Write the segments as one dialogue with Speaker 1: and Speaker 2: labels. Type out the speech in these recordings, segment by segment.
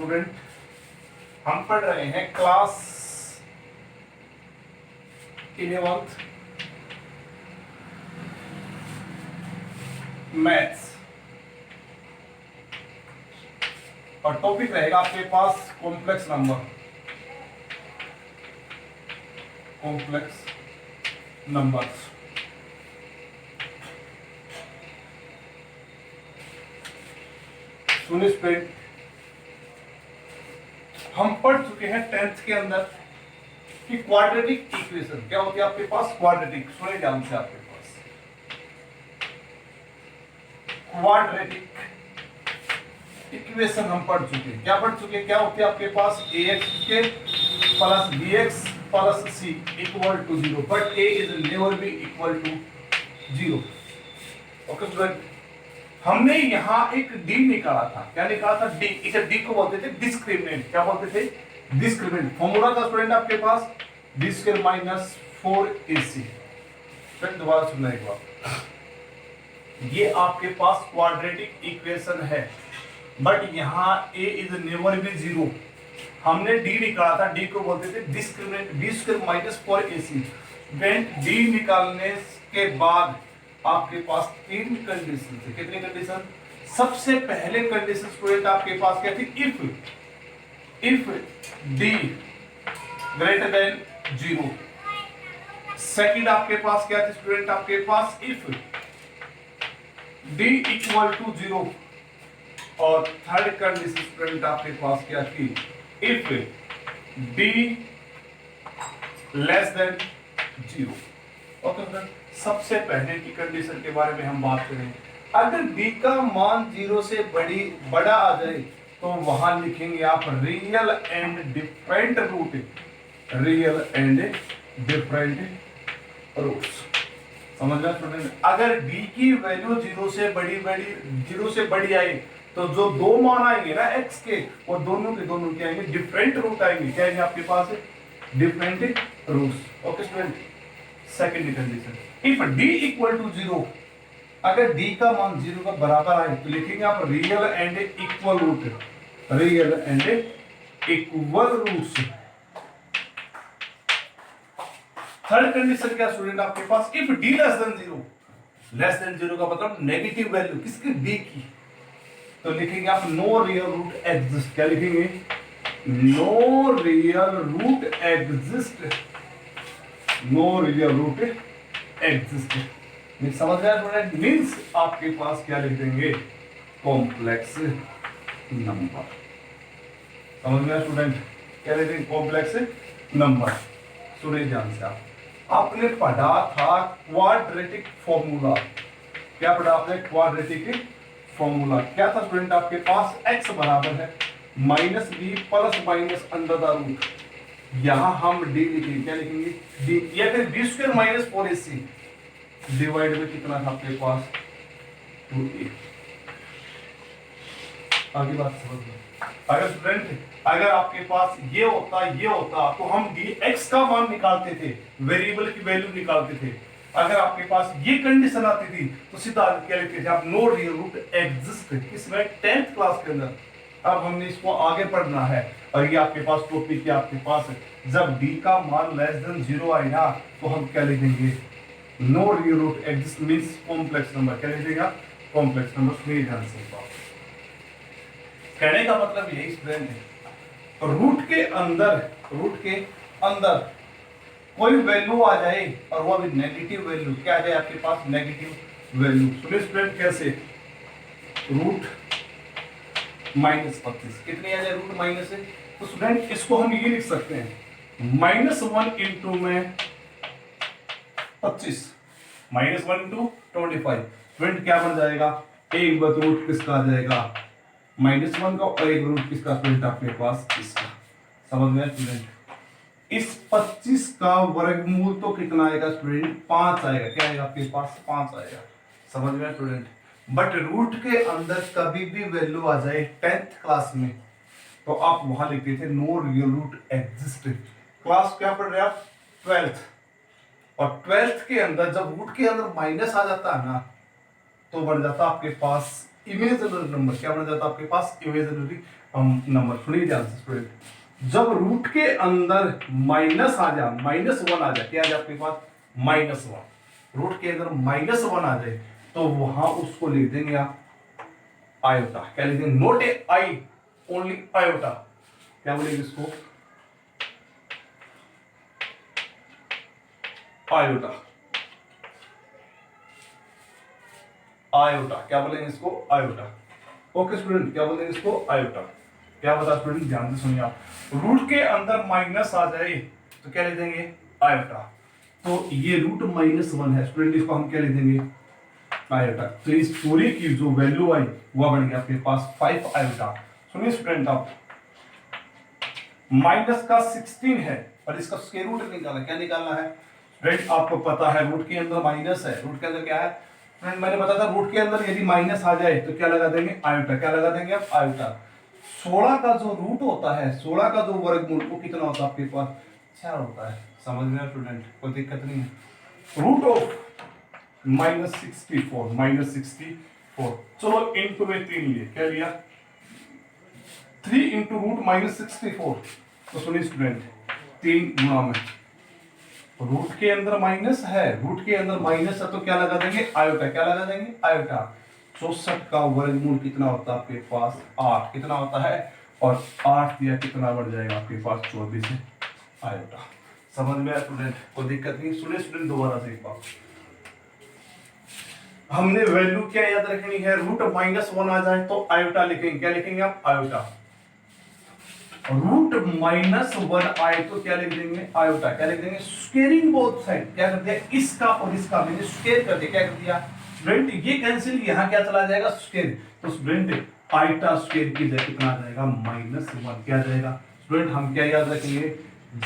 Speaker 1: Student, हम पढ़ रहे हैं क्लास 11th मैथ्स और टॉपिक रहेगा आपके पास कॉम्प्लेक्स नंबर। Complex numbers. सुनिए स्टूडेंट, हम पढ़ चुके हैं 10th के अंदर कि क्वाड्रेटिक इक्वेशन क्या होती है आपके पास। क्वाड्रेटिक, सुनिए ध्यान से, आपके पास क्वाड्रेटिक इक्वेशन हम पढ़ चुके हैं। क्या पढ़ चुके हैं? क्या होती है आपके पास ax के plus bx plus c equal to 0, but a is never be equal to 0। Okay student, हमने यहां एक d निकाला था। क्या निकाला था? d। इसे d को बोलते थे डिस्क्रिमिनेंट। क्या बोलते थे? डिस्क्रिमिनेंट। फॉर्मूला था स्टूडेंट आपके पास d square minus 4ac। Friend दोबारा सुनना एक बार, ये आपके पास क्वाड्रेटिक इक्वेशन है, बट यहां a इज नेवर बी 0। हमने d निकाला था, d को बोलते थे discriminant, d square minus 4ac। Then d निकालने के बाद आपके पास तीन कंडीशन थे। कितनी कंडीशन? सबसे पहले कंडीशन स्टूडेंट आपके पास क्या थी? If d greater than 0। Second आपके पास क्या थी स्टूडेंट? आपके पास इफ d इक्वल टू 0। और थर्ड कंडीशन स्टूडेंट आपके पास क्या थी? If d less than 0। Okay friend, सबसे पहले की कंडीशन के बारे में हम बात करें। अगर d का मान 0 से बड़ा आ जाए तो वहां लिखेंगे आप real and different root. Real and different roots. समझ रहे स्टूडेंट? अगर d की वैल्यू 0 से बड़ी आई तो जो दो मान आएंगे ना x के, वो दोनों के दोनों क्या आएंगे? डिफरेंट रूट आएंगे। क्या आएंगे आपके पास? Different roots. Okay student, second condition if d equal to 0। अगर d का मान 0 का बराबर आए तो लिखेंगे आप real and equal root. Real and equal roots. Third condition क्या स्टूडेंट आपके पास? If d less than 0। Less than 0 का मतलब नेगेटिव वैल्यू किसकी? d की। तो लिखेंगे आप नो रियल रूट एग्जिस्ट। क्या लिखेंगे? No real root exist. No real root exist. समझ गया स्टूडेंट? मींस आपके पास क्या लिख देंगे? Complex number. समझ गया स्टूडेंट? क्या लिख देंगे? Complex number. सुनिए ध्यान से, आपने पढ़ा था क्वाड्रेटिक फॉर्मूला। क्या पढ़ा आपने? Quadratic formula. क्या था स्टूडेंट आपके पास? x बराबर है minus b plus minus under the root. यहां हम d लिखेंगे। क्या लिखेंगे? d या फिर b square minus 4ac divide में कितना था आपके पास? 2a। आगे बात समझ लो। अगर स्टूडेंट अगर आपके पास ये होता तो हम dx का मान निकालते थे, वेरिएबल की वैल्यू निकालते थे। अगर आपके पास ये कंडीशन आती थी तो सीधा क्या लिखते थे आप? No real root exist. किसमें? 10th क्लास के अंदर। अब हमने इसको आगे पढ़ना है और ये आपके पास टॉपिक क्या आपके पास है? जब d का मान लेस देन 0 आए ना तो हम क्या लिखेंगे? No real root exist means complex number. क्या लिखेगा? Complex number. मेरी ध्यान से कहने का मतलब यही स्टूडेंट है, रूट के अंदर कोई वैल्यू आ जाए और वो भी नेगेटिव वैल्यू। क्या आ जाए आपके पास? Negative value. सुनिए स्टूडेंट कैसे? रूट -25 कितनी आ जाए? रूट माइनस है तो स्टूडेंट इसको हम ये लिख सकते हैं -1 इंटू में 25 -1 इंटू 25। स्टूडेंट क्या बन जाएगा? एक रूट किसका आ जाएगा? -1 का, और एक रूट किसका स्टूडेंट आपके पास? इसका। समझ में स्टूडेंट? इस 25 का वर्गमूल तो कितना आएगा स्टूडेंट? 5 आएगा। क्या आएगा आपके पास? 5 आएगा। समझ में स्टूडेंट? बट रूट के अंदर कभी भी वैल्यू आ जाए 10th क्लास में तो आप वहां लिखते थे no real root exist. Class क्या पढ़ रहे हैं आप? 12th। और 12th के अंदर जब रूट के अंदर माइनस आ जाता है ना तो बन जाता आपके पास इमेजिनरी नंबर। क्या बन जाता आपके पास? इमेजिनरी नंबर सुनिए ध्यान से स्टूडेंट, जब रूट के अंदर माइनस आ जाए, -1 आ जाए, क्या आ जाए आपके पास -1, रूट के अंदर -1 आ जाए तो वहां उसको लिख देंगे आप आयोटा। क्या लिख देंगे? नोट ए आई, ओनली आयोटा। क्या बोलेंगे इसको? आयोटा। आयोटा क्या बोलेंगे इसको? आयोटा। ओके स्टूडेंट, क्या बोलेंगे इसको? आयोटा। क्या बता स्टूडेंट, ध्यान से सुनिए आप, रूट के अंदर माइनस आ जाए तो क्या लिख देंगे? आयोटा। तो ये रूट -1 है स्टूडेंट, इसको हम क्या लिख देंगे? आयोटा। तो इस पूरी की जो वैल्यू आई वह बन गया आपके पास 5 आयोटा। सुनिए स्टूडेंट, आप माइनस का 16 है और इसका स्क्वायर रूट निकालना, क्या निकालना है स्टूडेंट? आपको पता है रूट के अंदर माइनस है, रूट के अंदर क्या है फ्रेंड? मैंने बताया था रूट के अंदर यदि माइनस आ जाए तो क्या लगा देंगे? आयोटा। क्या लगा देंगे आप? आयोटा। 16 का जो रूट होता है, 16 का जो वर्गमूल वो कितना होता है आपके पास? 4 होता है। समझ में स्टूडेंट? कोई दिक्कत नहीं है। रूट ऑफ -64, -64, चलो इंटू में 3 लिए, क्या लिया? 3 इंटू रूट -64। तो सुनिए स्टूडेंट, 3 गुणा में रूट के अंदर माइनस है, रूट के अंदर माइनस है तो क्या लगा देंगे? आयोटा। क्या लगा देंगे? आयोटा। 64 का वर्गमूल कितना होता है आपके पास? 8। कितना होता है? और 8 दिया कितना बढ़ जाएगा आपके पास? 24 है आयोटा। समझ में आया स्टूडेंट? कोई दिक्कत नहीं। सुनिए स्टूडेंट, दोबारा से एक बात, हमने वैल्यू क्या याद रखनी है? रूट -1 आ जाए तो आयोटा लिखेंगे। क्या लिखेंगे आप? आयोटा। रूट -1 आए तो क्या लिख देंगे? आयोटा। क्या लिख देंगे? Squaring both side. क्या कर दिया? इसका और इसका मैंने स्क्वेयर कर दिया। क्या कर दिया स्टूडेंट? ये कैंसिल, यहां क्या चला जाएगा? स्क्वेयर। तो स्टूडेंट आयोटा स्क्वेयर की जगह कितना आ जाएगा? -1। क्या आ जाएगा स्टूडेंट? हम क्या याद रखेंगे?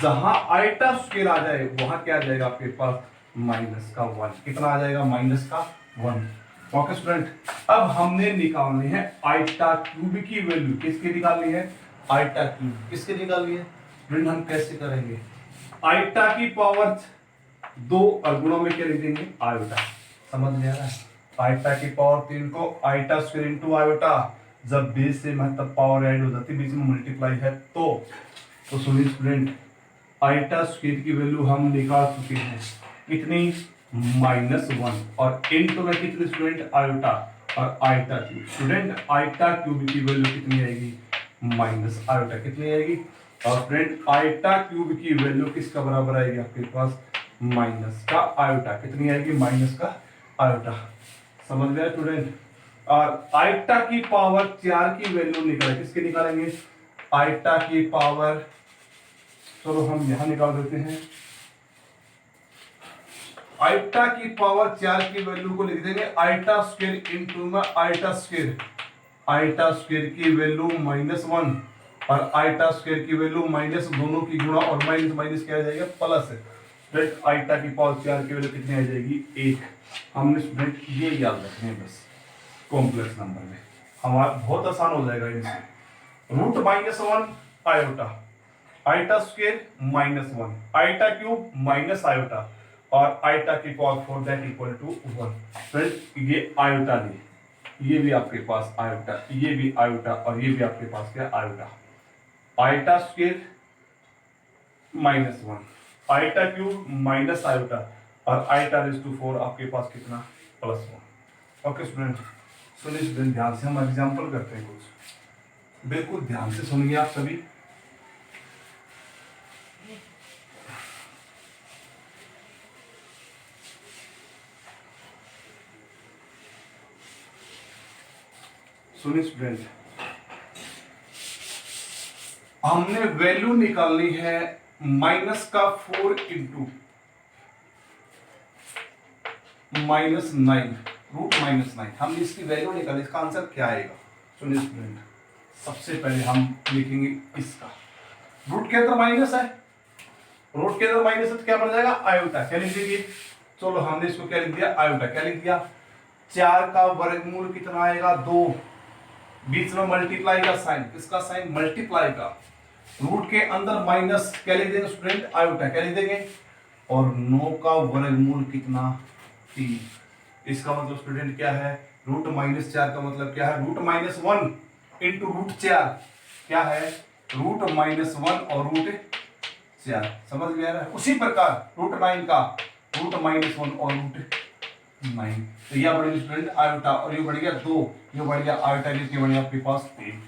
Speaker 1: जहां आयोटा स्क्वेयर आ जाए वहां क्या आ जाएगा आपके पास? -1। कितना आ जाएगा? -1। ओके स्टूडेंट, अब हमने निकालनी है आयोटा क्यूब की वैल्यू। किसकी निकालनी है? Iota cube. किसके निकालनी है स्टूडेंट? हम कैसे करेंगे? आयोटा की पावर 2 और गुणों में क्या लिख देंगे? आयोटा। समझ में आ रहा है? आयोटा की पावर 3 को आयोटा स्क्वायर इनटू आयोटा, जब बेस से मतलब पावर ऐड हो जाती है, बीच में मल्टीप्लाई है तो सुनिए स्टूडेंट, आयोटा स्क्वायर की वैल्यू हम निकाल चुके हैं कितनी? -1। और इनटू में कितनी स्टूडेंट? आयोटा और iota cube. Student iota cube की वैल्यू कितनी आएगी? Minus iota. कितनी आएगी? और फ्रेंड आयोटा क्यूब की वैल्यू किसका बराबर आएगी आपके पास? माइनस का आयोटा। कितनी आएगी? माइनस का आयोटा। समझ गया स्टूडेंट? और आयोटा की पावर 4 की वैल्यू निकाले, किसके निकालेंगे? आयोटा की पावर, चलो हम यहां निकाल देते हैं, आयोटा की पावर 4 की वैल्यू को लिख देंगे आयोटा स्क्वायर इनटू में आयोटा स्क्वायर। आयोटा स्क्वायर की वैल्यू -1 और आयोटा स्क्वायर की वैल्यू माइनस, दोनों की गुणा और माइनस माइनस क्या आ जाएगा? प्लस है। स्टूडेंट आयोटा की पावर 4 की वैल्यू कितनी आ जाएगी? 1। हमने स्टूडेंट ये याद रखने हैं बस, कॉम्प्लेक्स नंबर में हमारा बहुत आसान हो जाएगा इनसे। Root -1 iota, iota square -1, iota cube minus iota और आयोटा की power 4 that equal to 1। Friend ये आयोटा लिए, ये भी आपके पास आयोटा, ये भी आयोटा और ये भी आपके पास क्या? Iota. Iota square -1, iota cube minus iota और आयोटा रेज़ टू 4 आपके पास कितना? +1। ओके स्टूडेंट, सुनिए स्टूडेंट ध्यान से, हम एग्जांपल करते हैं कुछ, बिल्कुल ध्यान से सुनिए आप सभी। सुनिए स्टूडेंट, हमने वैल्यू निकालनी है -4 इंटू -9 रूट -9। हमने इसकी वैल्यू निकाली, इसका आंसर क्या आएगा? सुनिए स्टूडेंट, सबसे पहले हम लिखेंगे इसका, रूट के अंदर माइनस है, रूट के अंदर माइनस है तो क्या बन जाएगा? आयोटा। क्या लिख देंगे? चलो हमने इसको क्या लिख दिया? आयोटा। क्या लिख दिया? 4 का वर्गमूल कितना आएगा? 2। बीच में मल्टीप्लाई का साइन, किसका साइन? मल्टीप्लाई का। रूट के अंदर माइनस, क्या लिख देंगे स्टूडेंट? आयोटा। क्या लिख देंगे? और 9 का वर्गमूल कितना? 3। इसका मतलब स्टूडेंट क्या है? रूट -4 का मतलब क्या है? रूट -1 इंटू रूट 4 क्या है, √-1 और √4, समझ में आ रहा है। उसी प्रकार √9 का √-1 और √9, तो यह बढ़ गया स्टूडेंट आयोटा, और ये बढ़ गया 2, ये बढ़ गया आयोटा, कितनी बढ़ गया आपके पास 3।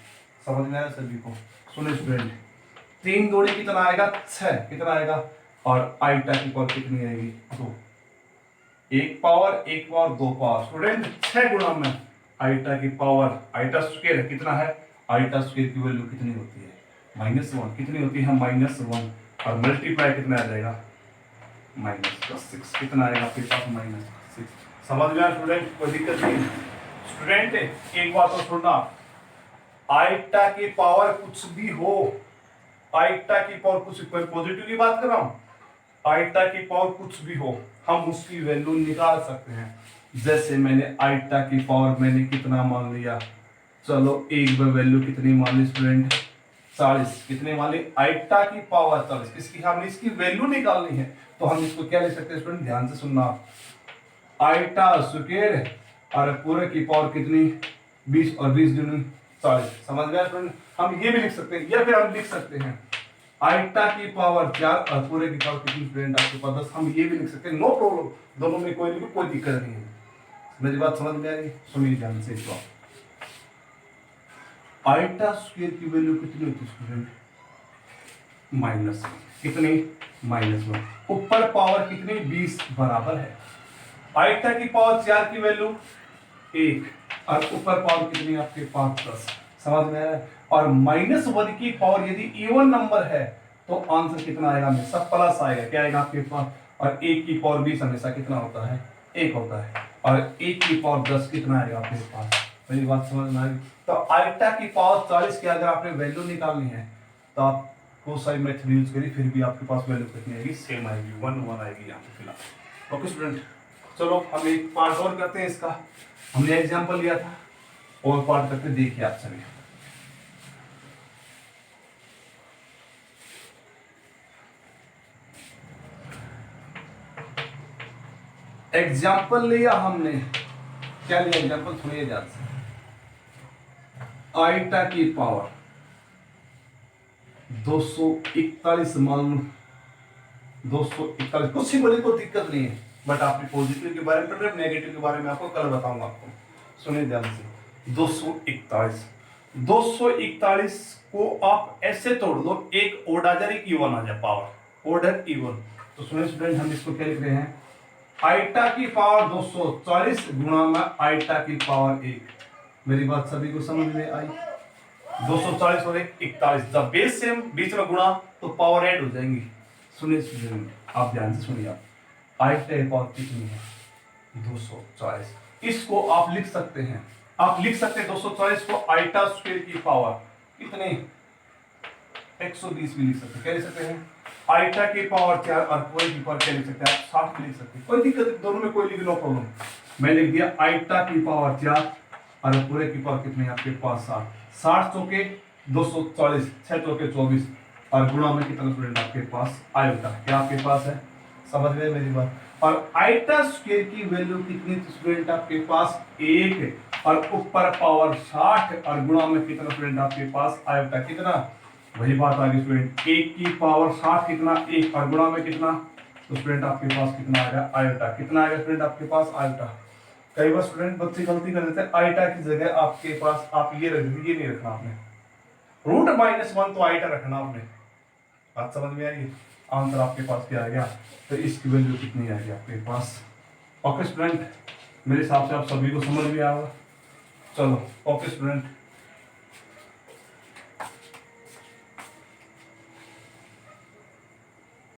Speaker 1: समझ में आया सभी को। सुनो स्टूडेंट, 3 दूनी कितना आएगा 6, कितना आएगा, और आयोटा की पावर कितनी आएगी 2, 1 पावर 2 पावर। स्टूडेंट 6 गुणा में आयोटा की पावर, आयोटा स्क्वायर कितना है, आयोटा स्क्वायर की वैल्यू कितनी होती है -1, कितनी होती है -1, और मल्टीप्लाई कितना आ जाएगा -6, कितना आएगा आपके पास -6। समझ में आया स्टूडेंट, कोई दिक्कत नहीं। स्टूडेंट एक बात तो सुनना, आयोटा की पावर कुछ भी हो, आयोटा की पावर कुछ, पॉजिटिव की बात कर रहा हूं, आयोटा की पावर कुछ भी हो, हम उसकी वैल्यू निकाल सकते हैं। जैसे मैंने आयोटा की पावर मैंने कितना मान लिया, चलो एक वैल्यू कितनी मान ली स्टूडेंट 40, कितने मान ली, आयोटा की पावर 40, किसकी, हमने इसकी वैल्यू निकालनी है, तो हम इसको क्या ले सकते हैं स्टूडेंट, ध्यान से सुनना, आयोटा स्क्वायर और पूरे की पावर कितनी 20, और 20 दूनी 40। समझ गया स्टूडेंट, हम ये भी लिख सकते हैं, या फिर हम लिख सकते हैं आयोटा की पावर 4 और पूरे की पावर कितनी स्टूडेंट आपके पास 10, हम ये भी लिख सकते हैं, नो प्रॉब्लम, दोनों में कोई दिक्कत नहीं है। मेरी बात समझ में आ रही है, सुनिए ध्यान से इसको। आयोटा स्क्वायर की वैल्यू कितनी होती है स्टूडेंट, -1, कितनी -1, ऊपर पावर कितनी 20 बराबर है, आयोटा की पावर 4 की वैल्यू 1, और ऊपर पावर कितनी आपके पास 10। समझ में आया। और -1 की पावर यदि इवन नंबर है तो आंसर कितना आएगा, हमेशा प्लस आएगा, क्या आएगा आपके पास, और 1 की पावर 20 हमेशा कितना होता है 1 होता है, और 1 की पावर 10 कितना आएगा आपके पास। मेरी बात समझ में आ गई। तो आयोटा की पावर 40 की अगर आपने वैल्यू निकालनी है तो आप बहुत सारी मेथड यूज करिए, फिर भी आपके पास वैल्यू कितनी आएगी, सेम आएगी, 1 आएगी यहाँ पे फिलहाल। ओके स्टूडेंट, चलो हम एक पार्ट और करते हैं इसका, हमने एग्जांपल लिया था, और पार्ट करके देखिए आप सभी। एग्जांपल लिया हमने, क्या लिया एग्जांपल, सुनिए ध्यान से, आयोटा की पावर 241 मान लो, 241, कुछ ही बोले कोई दिक्कत नहीं है, बट आपने पॉजिटिव के बारे में पढ़ रहे, नेगेटिव के बारे में आपको कल बताऊंगा आपको। सुनिए ध्यान से, 241 को आप ऐसे तोड़ दो, एक ओड आ जाए, एक इवन आ जाए, पावर ऑर्डर इवन। तो सुनिए स्टूडेंट, हम इसको क्या लिख रहे हैं, आयोटा की पावर 240 गुणा में आयोटा की पावर 1। मेरी बात सभी को समझ में आई, 240 और 41, जब बेस सेम बीच में गुणा तो पावर ऐड हो जाएंगी। सुनिए स्टूडेंट, आप ध्यान से सुनिए, आयोटा की पावर कितनी है 240, इसको आप लिख सकते हैं, 240 को आयोटा स्क्वायर की पावर कितने 120 भी लिख सकते हैं, क्या लिख सकते हैं, आयोटा की पावर 4 और पूरे की पावर क्या लिख सकते हैं, आप 60 भी लिख सकते हैं, कोई दिक्कत नहीं, दोनों में कोई लिख नो प्रॉब्लम। मैं लिख दिया आयोटा की पावर 4 और पूरे की पावर कितने आपके पास 60, 60 चौके 240, 6 चौके 24, और गुणा में कितना स्टूडेंट आपके पास आयोटा, क्या आपके पास है, समझ गए मेरी बात। और आयोटा स्क्वायर की वैल्यू कितनी स्टूडेंट आपके पास 1, और ऊपर पावर 60, और गुणा में कितना स्टूडेंट आपके पास आयोटा कितना, वही बात आ गई स्टूडेंट, 1 की पावर 60 कितना 1, और गुणा में कितना, तो स्टूडेंट आपके पास कितना आएगा आयोटा, कितना आएगा स्टूडेंट आपके पास आयोटा। कई बार स्टूडेंट बच्चे गलती कर देते हैं, आयोटा की जगह आपके पास आप ये रख दीजिए, ये नहीं रखना आपने, √-1 तो आयोटा रखना आपने। बात समझ में आ रही है, आंसर आपके पास क्या आ गया, तो इसकी वैल्यू कितनी आ गई आपके पास। ओके स्टूडेंट, मेरे हिसाब से आप सभी को समझ में आएगा। चलो ओके स्टूडेंट।